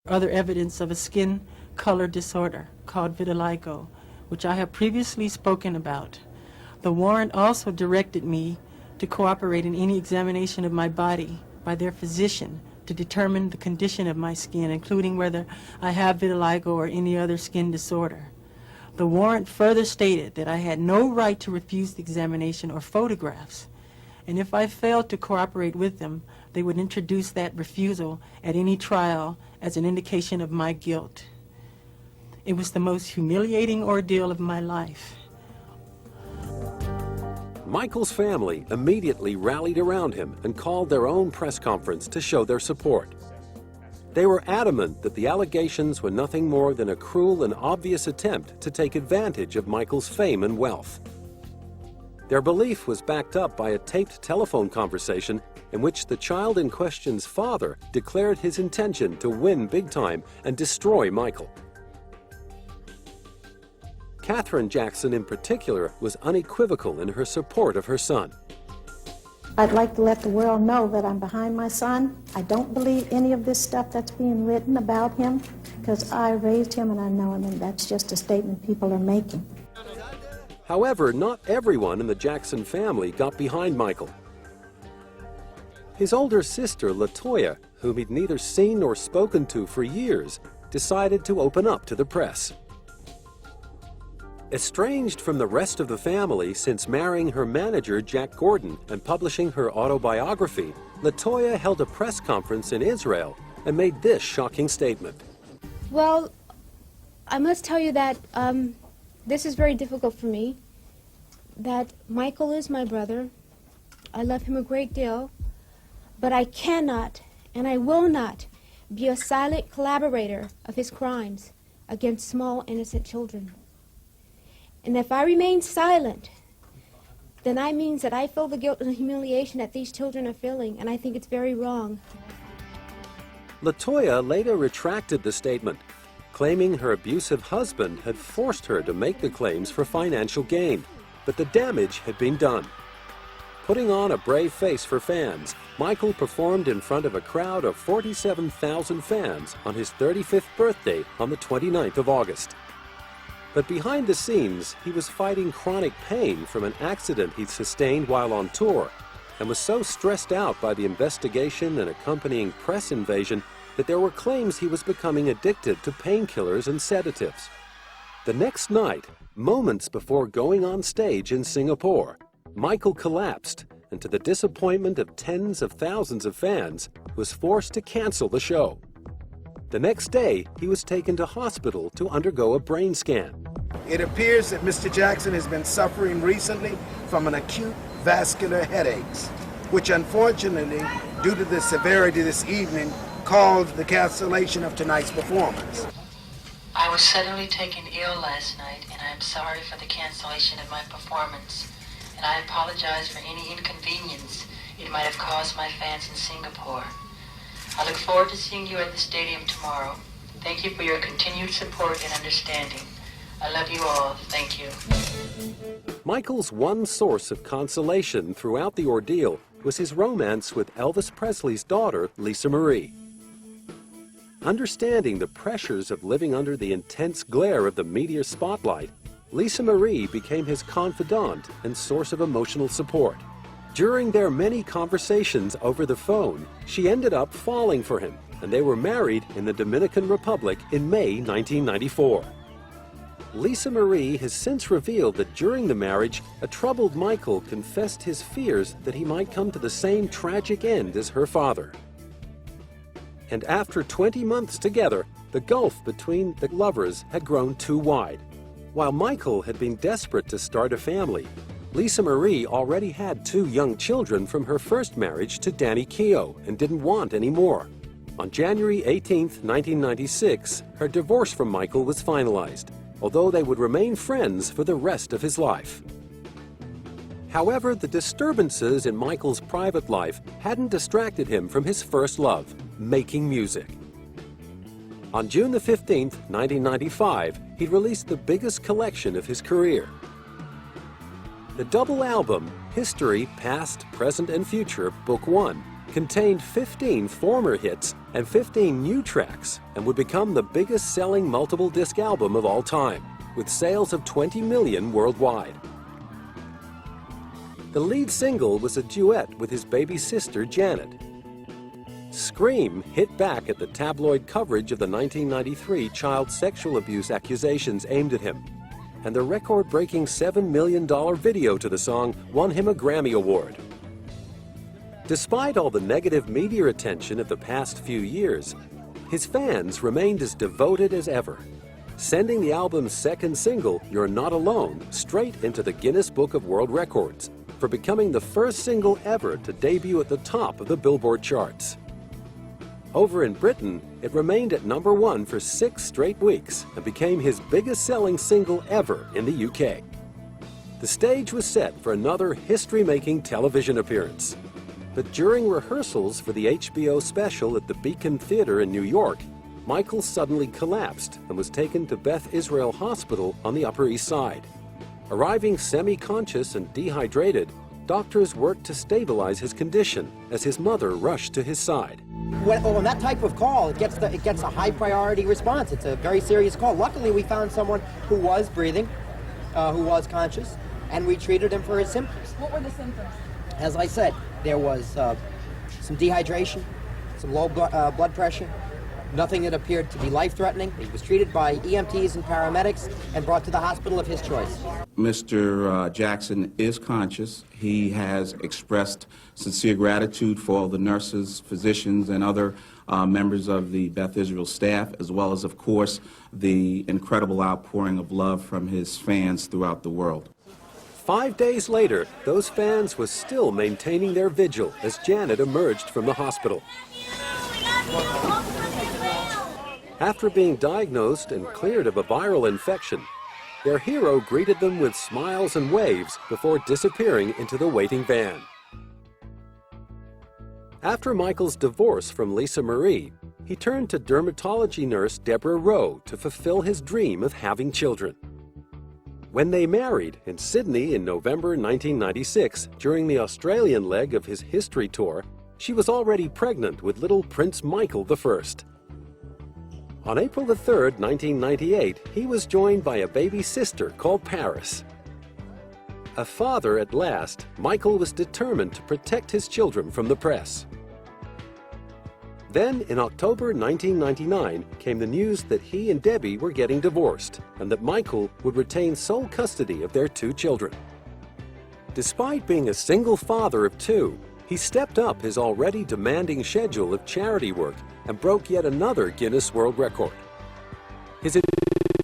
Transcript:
other evidence of a skin color disorder called vitiligo, which I have previously spoken about. The warrant also directed me to cooperate in any examination of my body by their physician to determine the condition of my skin, including whether I have vitiligo or any other skin disorder. The warrant further stated that I had no right to refuse the examination or photographs, and if I failed to cooperate with them, they would introduce that refusal at any trial as an indication of my guilt. It was the most humiliating ordeal of my life. Michael's family immediately rallied around him and called their own press conference to show their support. They were adamant that the allegations were nothing more than a cruel and obvious attempt to take advantage of Michael's fame and wealth. Their belief was backed up by a taped telephone conversation in which the child in question's father declared his intention to win big time and destroy Michael. Katherine Jackson in particular was unequivocal in her support of her son. I'd like to let the world know that I'm behind my son. I don't believe any of this stuff that's being written about him, because I raised him and I know him, and that's just a statement people are making. However, not everyone in the Jackson family got behind Michael. His older sister, LaToya, whom he'd neither seen nor spoken to for years, decided to open up to the press. Estranged from the rest of the family since marrying her manager, Jack Gordon, and publishing her autobiography, LaToya held a press conference in Israel and made this shocking statement. Well, I must tell you that this is very difficult for me, that Michael is my brother. I love him a great deal, but I cannot and I will not be a silent collaborator of his crimes against small, innocent children. And if I remain silent, then that means that I feel the guilt and the humiliation that these children are feeling, and I think it's very wrong. LaToya later retracted the statement, claiming her abusive husband had forced her to make the claims for financial gain, but the damage had been done. Putting on a brave face for fans, Michael performed in front of a crowd of 47,000 fans on his 35th birthday on the 29th of August. But behind the scenes, he was fighting chronic pain from an accident he'd sustained while on tour, and was so stressed out by the investigation and accompanying press invasion that there were claims he was becoming addicted to painkillers and sedatives. The next night, moments before going on stage in Singapore, Michael collapsed, and to the disappointment of tens of thousands of fans, was forced to cancel the show. The next day, he was taken to hospital to undergo a brain scan. It appears that Mr. Jackson has been suffering recently from an acute vascular headaches, which unfortunately, due to the severity this evening, caused the cancellation of tonight's performance. I was suddenly taken ill last night, and I am sorry for the cancellation of my performance, and I apologize for any inconvenience it might have caused my fans in Singapore. I look forward to seeing you at the stadium tomorrow. Thank you for your continued support and understanding. I love you all. Thank you. Michael's one source of consolation throughout the ordeal was his romance with Elvis Presley's daughter, Lisa Marie. Understanding the pressures of living under the intense glare of the media spotlight, Lisa Marie became his confidant and source of emotional support. During their many conversations over the phone, she ended up falling for him, and they were married in the Dominican Republic in May 1994. Lisa Marie has since revealed that during the marriage, a troubled Michael confessed his fears that he might come to the same tragic end as her father. And after 20 months together, the gulf between the lovers had grown too wide. While Michael had been desperate to start a family, Lisa Marie already had 2 young children from her first marriage to Danny Keough and didn't want any more. On January 18, 1996, her divorce from Michael was finalized, although they would remain friends for the rest of his life. However, the disturbances in Michael's private life hadn't distracted him from his first love, making music. On June 15, 1995, he released the biggest collection of his career. The double album, History, Past, Present, and Future, Book 1, contained 15 former hits and 15 new tracks and would become the biggest selling multiple disc album of all time, with sales of 20 million worldwide. The lead single was a duet with his baby sister Janet. Scream hit back at the tabloid coverage of the 1993 child sexual abuse accusations aimed at him, and the record-breaking $7 million video to the song won him a Grammy Award. Despite all the negative media attention of the past few years, his fans remained as devoted as ever, sending the album's second single, You're Not Alone, straight into the Guinness Book of World Records for becoming the first single ever to debut at the top of the Billboard charts. Over in Britain, it remained at #1 for 6 straight weeks and became his biggest-selling single ever in the UK. The stage was set for another history-making television appearance. But during rehearsals for the HBO special at the Beacon Theatre in New York, Michael suddenly collapsed and was taken to Beth Israel Hospital on the Upper East Side. Arriving semi-conscious and dehydrated, doctors worked to stabilize his condition as his mother rushed to his side. On that type of call, it gets a high priority response. It's a very serious call. Luckily, we found someone who was breathing, who was conscious, and we treated him for his symptoms. What were the symptoms? As I said, there was some dehydration, some low blood pressure, nothing that appeared to be life-threatening. He was treated by EMTs and paramedics and brought to the hospital of his choice. Mr. Jackson is conscious. He has expressed sincere gratitude for all the nurses, physicians, and other members of the Beth Israel staff, as well as, of course, the incredible outpouring of love from his fans throughout the world. 5 days later, those fans were still maintaining their vigil as Janet emerged from the hospital. After being diagnosed and cleared of a viral infection, their hero greeted them with smiles and waves before disappearing into the waiting van. After Michael's divorce from Lisa Marie, he turned to dermatology nurse Deborah Rowe to fulfill his dream of having children. When they married in Sydney in November 1996, during the Australian leg of his history tour, she was already pregnant with little Prince Michael I. On April 3, 1998, he was joined by a baby sister called Paris. A father at last, Michael was determined to protect his children from the press. Then, in October 1999, came the news that he and Debbie were getting divorced and that Michael would retain sole custody of their 2 children. Despite being a single father of 2, he stepped up his already demanding schedule of charity work and broke yet another Guinness World Record. His